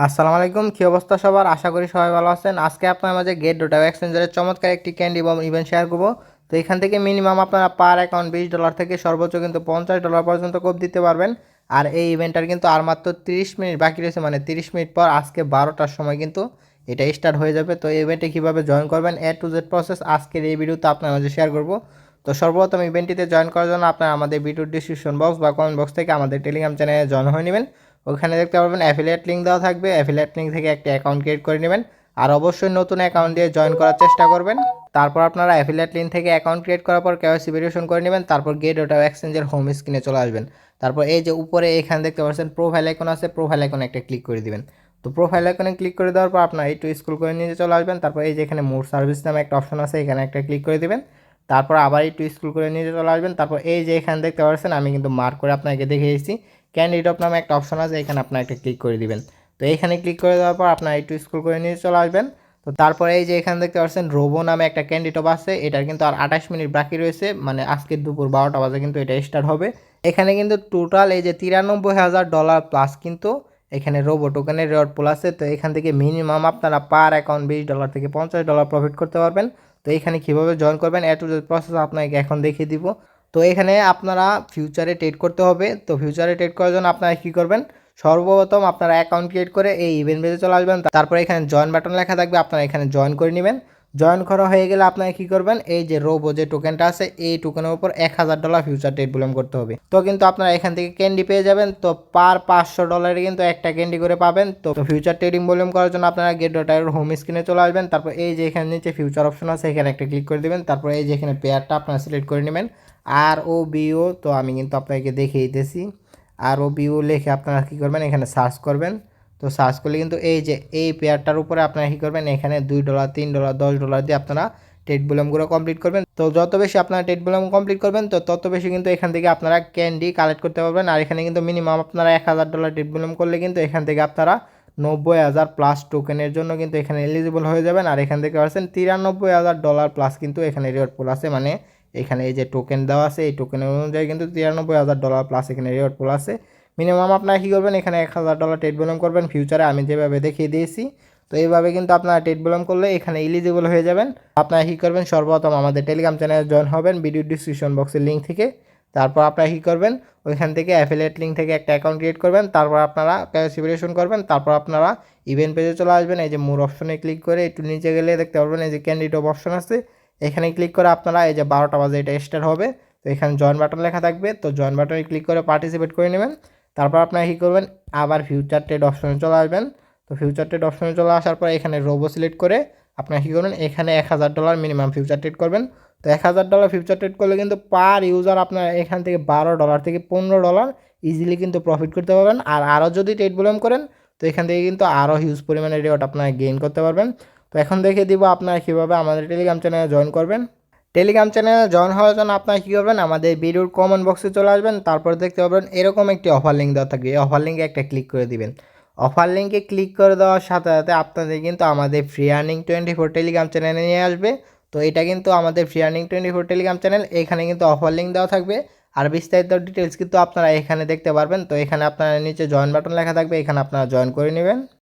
আসসালামু আলাইকুম, কী অবস্থা সবার? আশা করি সবাই ভালো আছেন। আজকে আপনার মাঝে গেট ডোটা এক্সচেঞ্জারের চমৎকার একটি ক্যান্ডি বম ইভেন্ট শেয়ার করবো। তো এখান থেকে মিনিমাম আপনারা পার অ্যাকাউন্ট $20 থেকে সর্বোচ্চ কিন্তু $50 পর্যন্ত কোপ দিতে পারবেন। আর এই ইভেন্টটার কিন্তু আর মাত্র 30 মিনিট বাকি রয়েছে, মানে 30 মিনিট পর আজকে 12টার সময় কিন্তু এটা স্টার্ট হয়ে যাবে। তো এই ইভেন্টে কীভাবে জয়েন করবেন এ টু জেড প্রসেস আজকের এই ভিডিওতে আপনার মাঝে শেয়ার করবো। তো সর্বপ্রথম ইভেন্টটিতে জয়েন করার জন্য আপনারা আমাদের ভিডিওর ডিসক্রিপশন বক্স বা কমেন্ট বক্স থেকে আমাদের টেলিগ্রাম চ্যানেলে জয়েন হয়ে নেবেন। ওখানে দেখতে পারবেন অ্যাফিলিয়েট লিঙ্ক দেওয়া থাকবে। অ্যাফিলিয়েট লিঙ্ক থেকে একটা অ্যাকাউন্ট ক্রিয়েট করে নেবেন, আর অবশ্যই নতুন অ্যাকাউন্ট দিয়ে জয়েন করার চেষ্টা করবেন। তারপর আপনারা অ্যাফিলিয়েট লিঙ্ক থেকে অ্যাকাউন্ট ক্রিয়েট করার পর কেওয়াইসি ভেরিফিকেশন করে নেবেন। তারপর গেট ডট এক্সচেঞ্জের হোম স্ক্রিনে চলে আসবেন। তারপর এই যে উপরে এখানে দেখতে পাচ্ছেন প্রোফাইল আইকন আছে, প্রোফাইল আইকনে একটা ক্লিক করে দিবেন। তো প্রোফাইল আইকনে ক্লিক করে দেওয়ার পর আপনারা একটু স্ক্রল করে নিয়ে চলে আসবেন। তারপর এই যে এখানে মোর সার্ভিস নামে একটা অপশন আছে, এখানে একটা ক্লিক করে দিবেন। তারপর আবার একটু স্ক্রল করে নিয়ে চলে আসবেন। তারপর এই যে এখানে দেখতে পাচ্ছেন আমি কিন্তু মার্ক করে আপনাকে দেখিয়েছি ক্যান্ডিডেট নামে একটা অপশন আছে, এখানে আপনার একটা ক্লিক করে দিবেন। তো এখানে ক্লিক করে দেওয়ার পর আপনার একটু স্ক্রল করে নিয়ে চলে আসবেন। তো তারপরে এই যে এখানে দেখতে পাচ্ছেন রোবো নামে একটা ক্যান্ডিডেট আছে, এটার কিন্তু আর 28 মিনিট বাকি রয়েছে, মানে আজকে দুপুর 12টা বাজে কিন্তু এটা স্টার্ট হবে। এখানে কিন্তু টোটাল এই যে $93,000 প্লাস কিন্তু এখানে রোবো টোকেনের রেওয়ার্ড পুল আছে। তো এখান থেকে মিনিমাম আপনারা পার অ্যাকাউন্ট $20 থেকে $50 প্রফিট করতে পারবেন। তো এখানে কীভাবে জয়েন করবেন এ টু জেড প্রসেস আপনাকে এখন দেখিয়ে দিব। তো এখানে আপনারা ফিউচারে ট্রেড করতে হবে। তো ফিউচারে ট্রেড করার জন্য আপনারা কী করবেন, সর্বপ্রথম আপনারা অ্যাকাউন্ট ক্রিয়েট করে এই ইভেন্ট পেজে চলে আসবেন। তারপরে এখানে জয়েন বাটন লেখা থাকবে, আপনারা এখানে জয়েন করে নেবেন। জয়েন করা হয়ে গেলে আপনারা কী করবেন, এই যে রোবো যে টোকেনটা আছে এই টোকেনের উপর $1000 ফিউচার ট্রেড বুলিয়ন করতে হবে। তো কিন্তু আপনারা এখান থেকে ক্যান্ডি পেয়ে যাবেন। তো পার $500 কিন্তু একটা ক্যান্ডি করে পাবেন। তো ফিউচার ট্রেডিং ভলিউম করার জন্য আপনারা গেট ডট আইওর হোম স্ক্রিনে চলে আসবেন। তারপর এই যে এখানে নিচে ফিউচার অপশন আছে, এখানে একটা ক্লিক করে দেবেন। তারপর এই যে এখানে পেয়ারটা আপনারা সিলেক্ট করে নেবেন আর ও বিও। তো আমি কিন্তু আপনাকে দেখিয়ে দিতেছি আর ও বিও লিখে আপনারা কী করবেন, এখানে সার্চ করবেন। তো সার্চ করলে কিন্তু এই যে এই পেয়ারটার উপরে আপনারা কী করবেন, এখানে $2 $3 $10 দিয়ে আপনারা ট্রেড ভলিউমগুলো কমপ্লিট করবেন। তো যত বেশি আপনারা ট্রেড ভলিউম কমপ্লিট করবেন তো তত বেশি কিন্তু এখান থেকে আপনারা ক্যান্ডি কালেক্ট করতে পারবেন। আর এখানে কিন্তু মিনিমাম আপনারা $1000 ট্রেড ভলিউম করলে কিন্তু এখান থেকে আপনারা 90,000 প্লাস টোকেনের জন্য কিন্তু এখানে এলিজিবল হয়ে যাবেন। আর এখান থেকে পাচ্ছেন $93,000 প্লাস কিন্তু এখানে রিওয়ার্ড পুল আছে, মানে এখানে এই যে টোকেন দেওয়া আছে এই টোকেনের অনুযায়ী কিন্তু $93,000 প্লাস এখানে রিওয়ার্ড পুল আছে। মিনিমাম আপনারা কী করবেন, এখানে $1000 ট্রেড ভলিউম করবেন ফিউচারে আমি যেভাবে দেখিয়ে দিয়েছি। তো এইভাবে কিন্তু আপনারা ট্রেড ভলিউম করলে এখানে এলিজিবল হয়ে যাবেন। আপনারা কী করবেন, সর্বপ্রথম আমাদের টেলিগ্রাম চ্যানেলে জয়েন হবেন ভিডিও ডিসক্রিপশন বক্সের লিঙ্ক থেকে। তারপর আপনারা কী করবেন, ওইখান থেকে অ্যাফিলিয়েট লিঙ্ক থেকে একটা অ্যাকাউন্ট ক্রিয়েট করবেন। তারপর আপনারা কেওয়াইসি ভেরিফিকেশন করবেন। তারপর আপনারা ইভেন্ট পেজে চলে আসবেন। এই যে মোর অপশনে ক্লিক করে একটু নিচে গেলে দেখতে পারবেন এই যে ক্যান্ডিডেট অপশন আছে, এখানে ক্লিক করে আপনারা এই যে 12টা বাজে এটা স্টার্ট হবে। তো এখানে জয়েন বাটন লেখা থাকবে, তো জয়েন বাটনে ক্লিক করে পার্টিসিপেট করে নেবেন। তারপর আপনারা কী করবেন, আবার ফিউচার ট্রেড অপশনে চলে আসবেন। তো ফিউচার ট্রেড অপশনে চলে আসার পর এখানে রোবো সিলেক্ট করে আপনারা কী করবেন, এখানে $1000 মিনিমাম ফিউচার ট্রেড করবেন। তো $1000 ফিউচার ট্রেড করলে কিন্তু পার ইউজার আপনার এখান থেকে $12 থেকে $15 ইজিলি কিন্তু প্রফিট করতে পারবেন। আর আরও যদি ট্রেড ভলিউম করেন তো এখান থেকে কিন্তু আরও হিউজ পরিমাণে রিওয়ার্ড আপনারা গেইন করতে পারবেন। তো এখন দেখিয়ে দিব আপনারা কীভাবে আমাদের টেলিগ্রাম চ্যানেলে জয়েন করবেন। টেলিগ্রাম চ্যানেলে জয়েন হওয়ার জন্য আপনারা কী করবেন, আমাদের ভিডিওর কমেন্ট বক্সে চলে আসবেন। তারপর দেখতে পাবেন এরকম একটি অফার লিঙ্ক দেওয়া থাকবে, এই অফার লিঙ্কে একটা ক্লিক করে দিবেন। অফার লিঙ্কে ক্লিক করে দেওয়ার সাথে সাথে আপনাদের কিন্তু আমাদের ফ্রি আর্নিং 24 টেলিগ্রাম চ্যানেলে নিয়ে আসবে। তো এটা কিন্তু আমাদের ফ্রি আর্নিং 24 টেলিগ্রাম চ্যানেল, এখানে কিন্তু অফার লিঙ্ক দেওয়া থাকবে। আর বিস্তারিত ডিটেলস কিন্তু আপনারা এখানে দেখতে পারবেন। তো এখানে আপনারা নিচে জয়েন বাটন লেখা থাকবে, এখানে আপনারা জয়েন করে নেবেন।